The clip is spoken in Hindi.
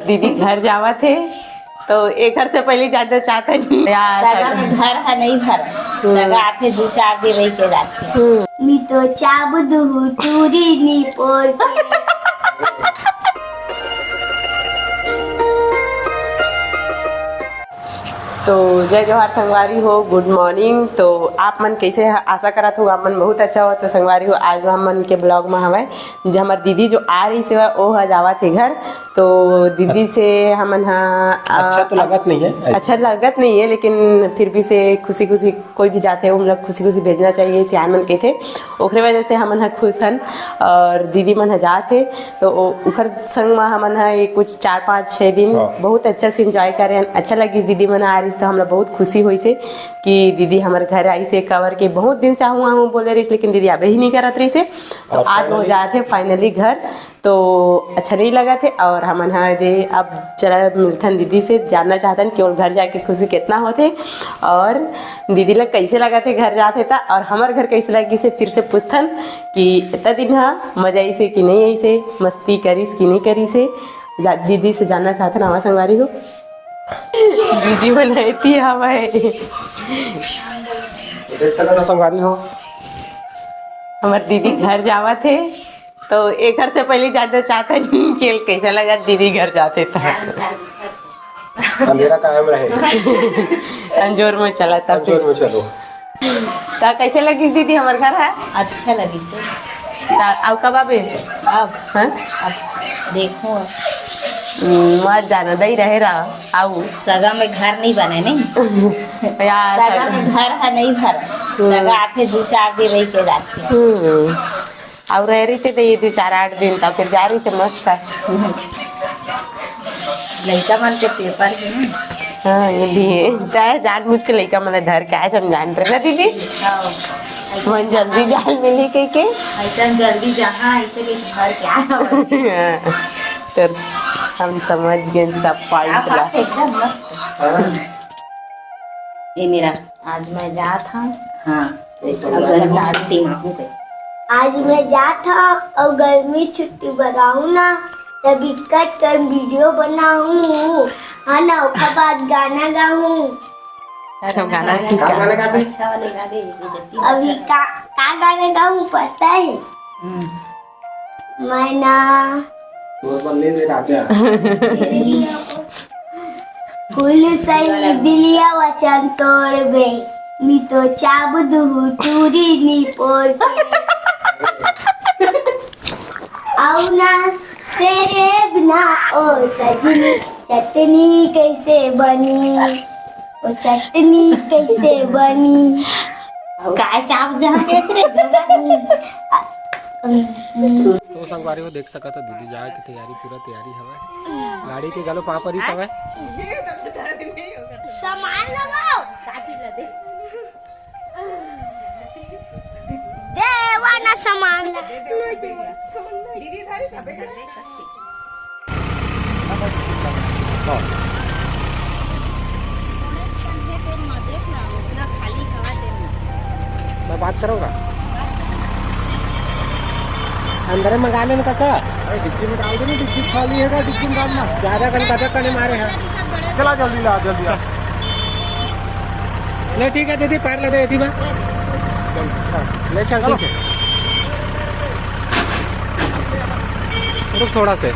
दीदी घर जावा थे तो एक घर से पहले जाना चाहते नहीं सगा में घर है नहीं भर सगा आते 2-4 दिन रह के जाते मी तो चाबुदू टूरी नी पोर तो जय जवाहर संगवारी हो, गुड मॉर्निंग। तो आप मन कैसे आशा करत हो आप मन बहुत अच्छा हो। तो संगवारी हो आज हम मन के ब्लॉग में हवे जो हमार दीदी जो आ रही से वो जावा थे घर। तो दीदी से हमन अच्छा तो लगत नहीं है, अच्छा लगत नहीं है, लेकिन फिर भी से खुशी खुशी कोई भी जाते हो हम लोग खुशी खुशी भेजना चाहिए सियान मन के थे। ओकरे वजह से हमन खुश हन और दीदी मन जाते तो उखर संग में हमन कुछ 4-5-6 दिन बहुत अच्छा से इंजॉय करे। अच्छा लगी दीदी मन आ रही तो हमरा बहुत खुशी हुई से कि दीदी हमारे घर आई से कवर के बहुत दिन से हूँ बोले रही, लेकिन दीदी अबे ही नहीं करत रही से। तो आज वो जाए थे फाइनली घर, तो अच्छा नहीं लगा थे। और हमन अब चला मिलथन दीदी से जानना चाहतन कि वो घर जाके खुशी कितना होते और दीदी लोग कैसे लगा थे घर जाते था और हमारे घर कैसे लगी से फिर से पूछथन कि इतना दिन मजा आई से कि नहीं आई से, मस्ती करीस कि नहीं करी से, दीदी से जानना चाहतन। हमारा संगवारी हो दीदी बनाई थी हमारे संगवारी हो हमारे दीदी घर जावा थे तो एक घर से पहले जाना चाहते नहीं कि कैसा लगा दीदी घर जाते था। अंधेरा कायम रहे अंजोर में चला था अंजोर में चलो। तो कैसे लगी दीदी हमारे घर है? अच्छा लगी से अब कब आबे? अब देखो मत जाना दही रहे रहा आओ सगा में घर नहीं बने नहीं सगा में घर है नहीं भर सगा आते 2-4 दिन रह के जाते और रह रही थे 2-4-8 दिन तब फिर जा रही थे मस्त था। लड़का मन के पेपर है ना। हाँ ये भी है, चाहे जान मुझ के लड़का मन धर के आए हम जान रहे ना दीदी मन जल्दी जाल मिली कहीं के ऐसा जल्दी जहाँ ऐसे घर क्या तो हम समझ गए सब पॉइंट ला एकदम मस्त। ये मेरा आज मैं जा था हाँ आज मैं जा था और गर्मी छुट्टी बनाऊ ना तभी कट कर वीडियो बनाऊं हाँ ना उसके बाद गाना गाऊं। सब गाना अच्छा वाले गाने अभी का गाना गाऊं पता है? मैं ना फूल सही दिलिया वचन तोड़ बे मी तो चाबुदू टूरी नी पोर आओ ना तेरे बिना ओ सजनी चटनी कैसे बनी ओ चटनी कैसे बनी काय चाप जहाँ बेच रहे तो संगवारी हो देख सका था दीदी जाए की पूरा तैयारी हवा गाड़ी के गलो पापा ही सब है सामान लगाओ देवाना सामान दीदी थारी मैं बात करूँगा अंदर मंगा लेना काका डिग्गी में डाल देना डिग्गी खाली है डिग्गी में डालना ज्यादा कने मारे हैं चला जल्दी ला ले ठीक है दीदी पैर ले दे थी मैं ले चल ठीक है रुक थोड़ा से